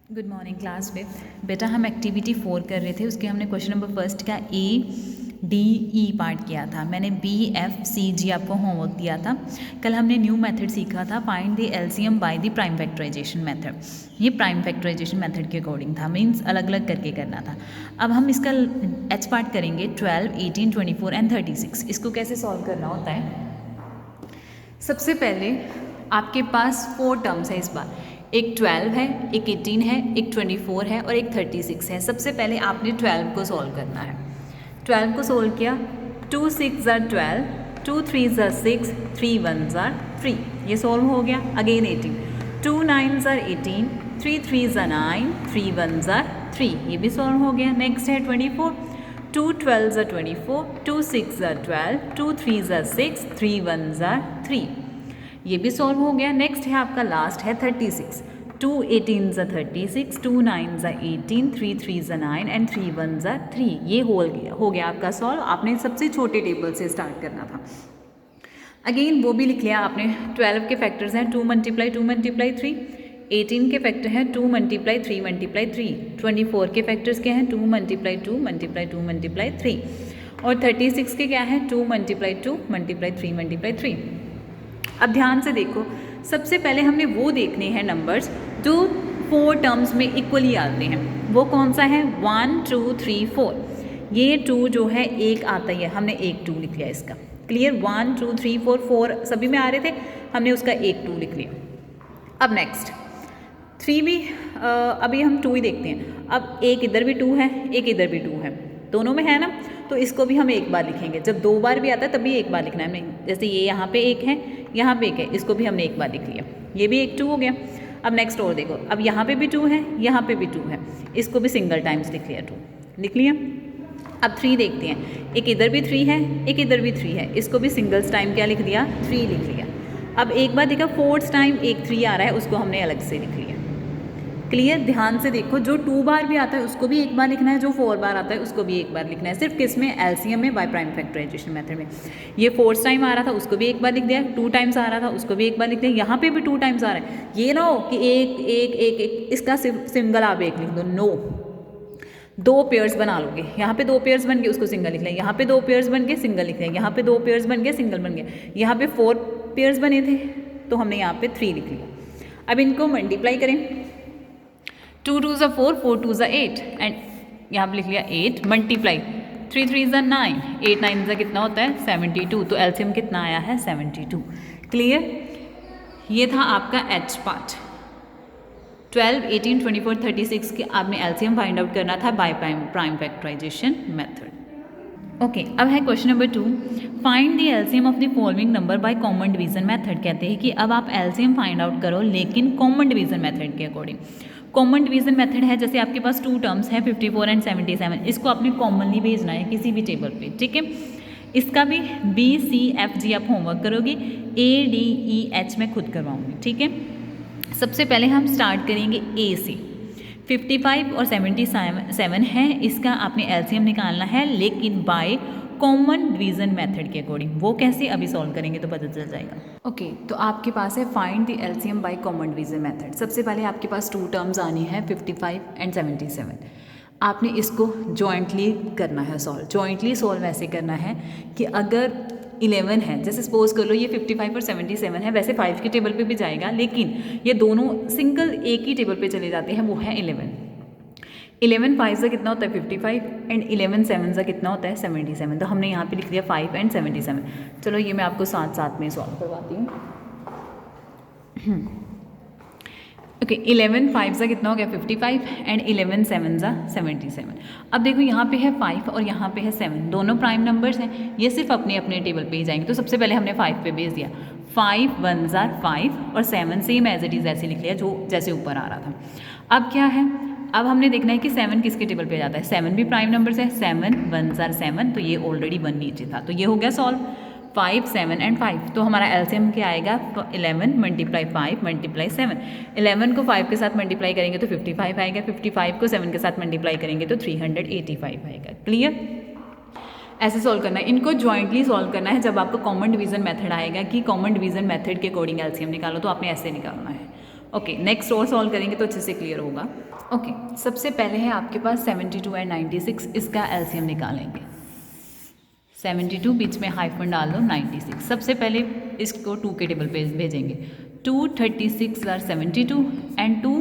Good morning class fifth. बेटा हम activity 4 कर रहे थे, उसके हमने क्वेश्चन नंबर फर्स्ट का ADE पार्ट किया था। मैंने BFCG आपको होमवर्क दिया था। कल हमने न्यू मेथड सीखा था, find the LCM by the prime factorisation method. ये प्राइम फैक्टराइजेशन मेथड के अकॉर्डिंग था, मीन्स अलग अलग करके करना था। अब हम इसका H पार्ट करेंगे 12, 18, 24 एंड 36। इसको कैसे सॉल्व करना होता है? सबसे पहले आपके पास 4 टर्म्स है इस बार, एक 12 है, एक 18 है, एक 24 है और एक 36 है। सबसे पहले आपने 12 को सॉल्व करना है। 12 को सॉल्व किया, 2 6 ज़ा 12, 2 3 ज़ा 6, 3 1 ज़ा 3, ये सॉल्व हो गया। अगेन 18, 2 9 ज़ा 18, 3 3 ज़ा 9, 3 1 ज़ा 3, ये भी सॉल्व हो गया। नेक्स्ट है 24, 2 12 ज़ा 24, 2 6 ज़ा 12, 2 3 ज़ा 6, 3 1 ज़ा 3, ये भी सॉल्व हो गया। नेक्स्ट है आपका लास्ट है 36, 2 18 ज़ा 36, 2 9 ज़ा 18, 3 3 ज़ा 9 एंड 3 1 ज़ा 3, ये हो गया आपका सॉल्व। आपने सबसे छोटे टेबल से स्टार्ट करना था। अगेन वो भी लिख लिया आपने। 12 के फैक्टर्स हैं 2 मल्टीप्लाई 2 मल्टीप्लाई 3, 18 के फैक्टर हैं 2 मल्टीप्लाई 3 मल्टीप्लाई 3, 24 के फैक्टर्स क्या हैं 2 मल्टीप्लाई 2 मल्टीप्लाई 2 मल्टीप्लाई 3 और 36 के क्या है 2 मल्टीप्लाई 2 मल्टीप्लाई 3 मल्टीप्लाई 3। अब ध्यान से देखो, सबसे पहले हमने वो देखने हैं नंबर्स जो 4 टर्म्स में इक्वली आते हैं। वो कौन सा है? 1 2 3 4। ये 2 जो है एक आता ही है, हमने एक 2 लिख लिया इसका। क्लियर? 1 2 3 4 4 सभी में आ रहे थे, हमने उसका एक 2 लिख लिया। अब नेक्स्ट 3 भी अभी हम 2 ही देखते हैं। अब एक इधर भी 2 है, एक इधर भी 2 है, दोनों में है ना, तो इसको भी हम एक बार लिखेंगे। जब 2 बार भी आता है तभी एक बार लिखना है हमें। जैसे ये यहाँ पे एक है, यहाँ पे एक है, इसको भी हमने एक बार लिख लिया, ये भी एक 2 हो गया। अब नेक्स्ट और देखो, अब यहाँ पे भी 2 है, यहाँ पे भी 2 है, इसको भी सिंगल टाइम्स लिख लिया, 2 लिख लिया। अब 3 देखते हैं, एक इधर भी 3 है, एक इधर भी 3 है, इसको भी सिंगल्स टाइम क्या लिख दिया? 3 लिख लिया। अब एक बार देखा 4th टाइम एक 3 आ रहा है, उसको हमने अलग से लिख लिया। क्लियर? ध्यान से देखो, जो 2 बार भी आता है उसको भी एक बार लिखना है, जो 4 बार आता है उसको भी एक बार लिखना है। सिर्फ किस में? एलसीएम में, बाय प्राइम फैक्टराइजेशन मेथड में। ये 4th टाइम आ रहा था उसको भी एक बार लिख दिया, 2 टाइम्स आ रहा था उसको भी एक बार लिख दिया, यहाँ पे भी 2 टाइम्स आ रहा है। ये ना हो कि एक एक एक एक इसका सिंगल आप एक लिख दो, नो। 2 पेयर्स बना लोगे, यहाँ पे 2 पेयर्स बन गए, उसको सिंगल लिख लें, यहाँ पे 2 पेयर्स बन गए, सिंगल लिख लें, यहाँ पे 2 पेयर्स बन गए, सिंगल बन गए, यहाँ पे 4 पेयर्स बने थे तो हमने यहाँ पे 3 लिख लिया। अब इनको मल्टीप्लाई करें, 2 2 ज़ा 4, 4 2 ज़ा 8 एंड यहाँ पे लिख लिया 8 मल्टीप्लाई 3 3 ज़ा 9, 8 9 ज़ा कितना होता है? 72। तो एलसीएम कितना आया है? 72। क्लियर? ये था आपका H पार्ट। 12, 18, 24, 36 के आपने एलसीएम फाइंड आउट करना था by prime factorisation method. Okay, अब है question number 2, find the LCM of the following number by common division method. कहते हैं कि अब आप एलसीएम फाइंड आउट करो लेकिन कॉमन डिवीजन मेथड के अकॉर्डिंग। कॉमन डिवीजन मेथड है, जैसे आपके पास 2 टर्म्स हैं 54 एंड 77, इसको आपने कॉमनली भेजना है किसी भी टेबल पे, ठीक है। इसका भी BCFG आप होमवर्क करोगे, ADEH में खुद करवाऊंगी, ठीक है। सबसे पहले हम स्टार्ट करेंगे A से। 55 और 77 है, इसका आपने एलसीएम निकालना है लेकिन बाय कॉमन डिवीजन मेथड के अकॉर्डिंग। वो कैसे अभी सॉल्व करेंगे तो पता चल जाएगा। ओके, तो आपके पास है find the LCM bye common division method. सबसे पहले आपके पास 2 टर्म्स आनी है 55 एंड 77। आपने इसको जॉइंटली करना है सॉल्व। जॉइंटली सॉल्व ऐसे करना है कि अगर 11 है, जैसे सपोज कर लो ये 55 और 77 है, वैसे 5 के टेबल पे भी जाएगा लेकिन ये दोनों सिंगल एक ही टेबल पे चले जाते हैं, वो है 11। 11 5 से कितना होता है 55 एंड 11 7 से कितना होता है 77। तो हमने यहाँ पे लिख दिया 5 एंड 77। चलो ये मैं आपको साथ साथ में सॉल्व करवाती हूँ। ओके, 11 5 से कितना हो गया 55 एंड 11 7 से 77। अब देखो यहाँ पे है 5 और यहाँ पे है 7, दोनों प्राइम नंबर्स हैं, ये सिर्फ अपने अपने टेबल पे ही जाएंगे। तो सबसे पहले हमने 5 पे भेज दिया, 5 1 ज़ार 5 और 7 सेम एज इट इज़ ऐसे लिख लिया जो जैसे ऊपर आ रहा था। अब क्या है, अब हमने देखना है कि 7 किसके टेबल पे जाता है। 7 भी प्राइम नंबर्स है, 7 1 ज़ार 7, तो ये ऑलरेडी 1 नीचे था, तो ये हो गया सॉल्व। 5 7 एंड 5, तो हमारा एलसीएम क्या आएगा 11 मल्टीप्लाई 5 मल्टीप्लाई 7। 11 को 5 के साथ मल्टीप्लाई करेंगे तो 55 आएगा, 55 को 7 के साथ मल्टीप्लाई करेंगे तो 385 आएगा। क्लियर? ऐसे सॉल्व करना है, इनको जॉइंटली सॉल्व करना है। जब आपका कॉमन डिवीजन मेथड आएगा कि कॉमन डिवीजन मेथड के अकॉर्डिंग एलसीएम निकालो, तो आपने ऐसे निकालना है ओके, नेक्स्ट और सॉल्व करेंगे तो अच्छे से क्लियर होगा। ओके, सबसे पहले है आपके पास 72 एंड 96, इसका एलसीएम निकालेंगे। 72 बीच में हाइफन डाल दो, 96। सबसे पहले इसको 2 के टेबल पे भेजेंगे। 2 36 आर 72 एंड 2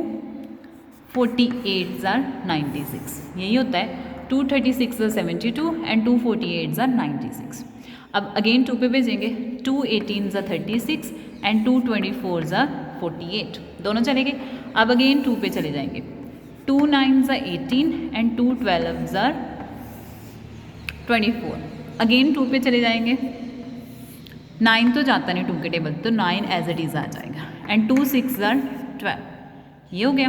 48 आर 96, यही होता है। 2 36 आर 72 एंड 2 48 आर 96। अब अगेन 2 पे भेजेंगे। 2 18 आर 36 एंड 2 24 आर 48, दोनों चलेंगे। अब अगेन 2 पे चले जाएंगे। 2 9 आर 18 एंड 2 12 आर 24। अगेन 2 पे चले जाएंगे। 9 तो जाता नहीं 2 के टेबल, तो 9 एज इट इज़ आ जाएगा। एंड 2 6 आर 12, ये हो गया।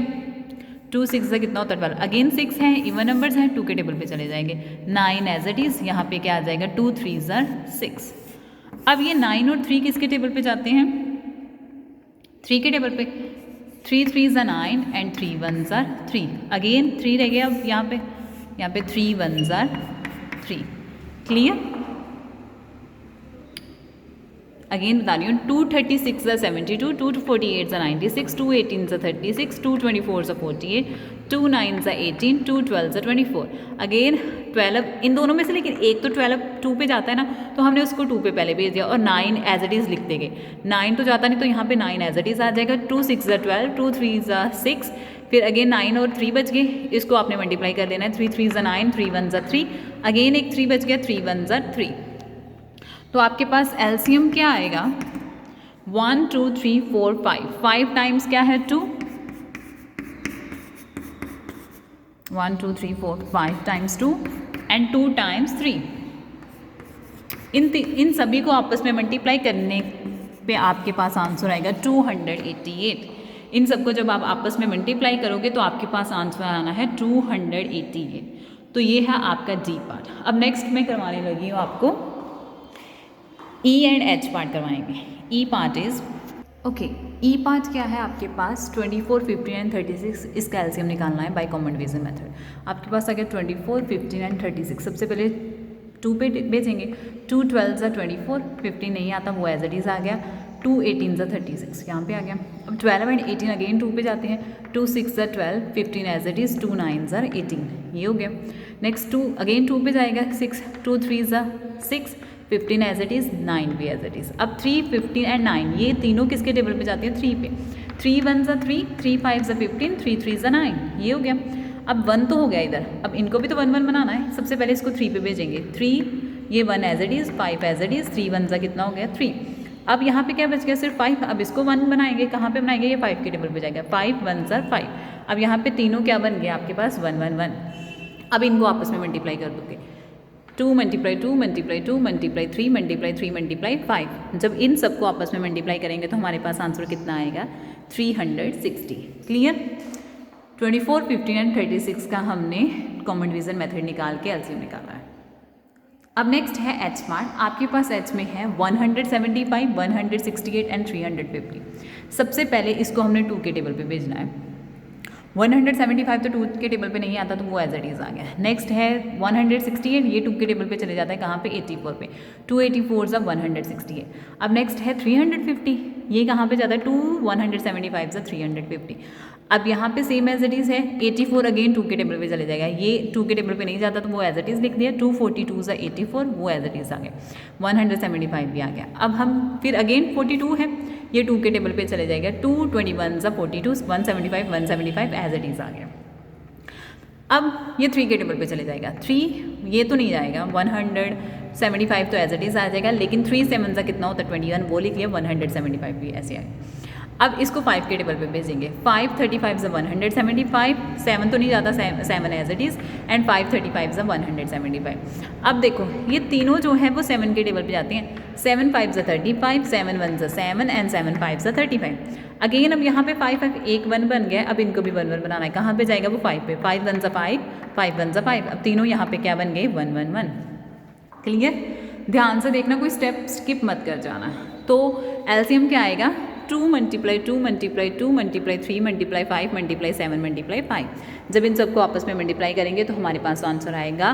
2 6 का कितना होता है 12। अगेन 6 है, इवन नंबर्स हैं, 2 के टेबल पे चले जाएंगे। 9 एज इट इज़, यहाँ पे क्या आ जाएगा 2 3 आर 6। अब ये 9 और 3 किसके टेबल पे जाते हैं? 3 के टेबल पे। 3 3 आर 9 एंड 3 1 आर 3। अगेन 3 रह गया अब यहाँ पे 3 1 आर 3। क्लियर? अगेन बता रही हूँ। 2 36 are 72, 2 48 are 96, 2 18 are 36, 2 24 are 48, 2 9 are 18, 2 12 are 24। Again 12 इन दोनों में से, लेकिन एक तो 12 2 पे जाता है ना, तो हमने उसको 2 पे पहले भेज दिया और 9 एज इट इज़ लिख देंगे। 9 तो जाता नहीं, तो यहाँ पे 9 एज इट इज़ आ जाएगा। 2 6 आर 12, 2 3 आर 6, फिर अगेन 9 और 3 बच गए, इसको आपने मल्टीप्लाई कर देना है। 3 3 आर 9, 3 1 आर 3, अगेन एक 3 बच गया, 3 1 आर 3। तो आपके पास एलसीएम क्या आएगा? 1 2 3 4 5। 5 टाइम्स क्या है 2। 1 2 3 4 5 टाइम्स 2 एंड 2 टाइम्स 3। इन सभी को आपस में मल्टीप्लाई करने पे आपके पास आंसर आएगा 288। इन सबको जब आप आपस में मल्टीप्लाई करोगे तो आपके पास आंसर आना है 288। तो ये है आपका डी पार्ट। अब नेक्स्ट मैं करवाने लगी हूँ आपको ई एंड एच पार्ट करवाएंगे। E part is okay. E part क्या है आपके पास? 24 15 एंड 36, इसका एलसीएम निकालना है बाय कॉमन डिवीजन मेथड। आपके पास आ गया 24 15 एंड 36। सबसे पहले 2 पे भेजेंगे। 2 12 आर 24, 15 नहीं आता, वो एज इट इज़ आ गया। 2 18 आर 36, यहाँ पे आ गया। अब 12 एंड 18 अगेन 2 पे जाते हैं। 2 6 are 12, 15 as it is, 2 9 are 18, ये हो गया। नेक्स्ट 2 अगेन 2 पे जाएगा। 6 2 3 आर 6, 15 एज इट इज़, 9 भी एज इट इज़। अब 3 15 एंड 9 ये तीनों किसके टेबल पे जाते हैं? 3 पे। 3 1 आर 3, 3 5 आर 15, 3 3 आर 9, ये हो गया। अब 1 तो हो गया इधर, अब इनको भी तो 1 1 बनाना है। सबसे पहले इसको 3 पे भेजेंगे। 3 ये 1 as it is, 5 as it is, 3 1 कितना हो गया 3। अब यहाँ पे क्या बच गया? सिर्फ 5। अब इसको 1 बनाएंगे, कहाँ पे बनाएंगे? ये 5 के टेबल पे जाएगा। 5 1 आर 5। अब यहाँ पे तीनों क्या बन गया आपके पास? 1 1 1। अब इनको आपस में मल्टीप्लाई कर दोगे। 2 multiply 2 multiply 2 multiply 3 multiply 3 multiply 5। जब इन सबको आपस में मल्टीप्लाई करेंगे तो हमारे पास आंसर कितना आएगा? 360। क्लियर? 24 15 एंड 36 का हमने कॉमन डिवीजन मेथड निकाल के एलसीएम निकाला है। अब नेक्स्ट है एच पार्ट। आपके पास एच में है 175 168 एंड 350। सबसे पहले इसको हमने 2 के टेबल पे भेजना है। 175 तो 2 के टेबल पे नहीं आता, तो वो एज इट इज़ आ गया। नेक्स्ट है 168, ये 2 के टेबल पे चले जाता है, कहाँ पे? 84 पे। 2 84 सा 168। अब नेक्स्ट है 350, ये कहाँ पे जाता है? 2 175 सा 350। अब यहाँ पे सेम एज इट इज़ है। 84 अगेन 2 के टेबल पे चले जाएगा, ये 2 के टेबल पे नहीं जाता, तो वो एज इट इज़ लिख दिया। 242 सा 84, वो एज इट इज़ आ गया। 175 भी आ गया। अब हम फिर अगेन 42 है, ये 2 के टेबल पे चले जाएगा। 2 21 सा 42, 175 एज इट इज़ आ गया। अब ये 3 के टेबल पे चले जाएगा। 3 ये तो नहीं जाएगा, 175 तो एज इट इज़ आ जाएगा, लेकिन 3 7 सा कितना होता है? 21, वो लिख लिया। 175 भी ऐसे आएगा। अब इसको 5 के टेबल पे भेजेंगे। 5 35 सा 175, 7 तो नहीं जाता, 7 एज इट इज़, एंड 5 35 सा 175। अब देखो ये तीनों जो है वो 7 के टेबल पे जाते हैं। 7 5 सा 35, 7 1 सा 7 एंड 7 5 सा 35। अगेन अब यहाँ पे 5 5 एक 1 बन गया। अब इनको भी 1 1 बनाना है, कहाँ पे जाएगा? वो 5 पे। 5 1 सा 5, 5 1 सा 5। अब तीनों यहाँ पे क्या बन गए? 1 1 1। क्लियर? ध्यान से देखना, कोई स्टेप स्किप मत कर जाना। तो एलसीएम क्या आएगा? 2 multiply 2 multiply 2 multiply 3 multiply 5 multiply 7 multiply 5। जब इन सबको आपस में मल्टीप्लाई करेंगे तो हमारे पास आंसर आएगा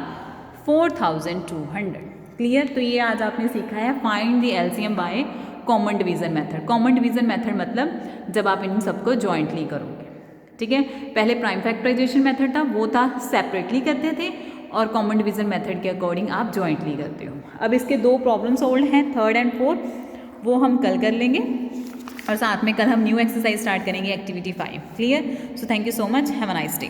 4200। क्लियर? तो ये आज आपने सीखा है find the LCM by common division method. Common division method मतलब जब आप इन सबको जॉइंटली करोगे, ठीक है। पहले प्राइम फैक्टराइजेशन मेथड था, वो था सेपरेटली करते थे, और कॉमन डिवीज़न मेथड के अकॉर्डिंग आप जॉइंटली करते हो। अब इसके 2 प्रॉब्लम सोल्व हैं, 3rd एंड 4th, वो हम कल कर लेंगे, और साथ में कल हम न्यू एक्सरसाइज स्टार्ट करेंगे, activity 5। Clear? So thank you so much, have a nice day.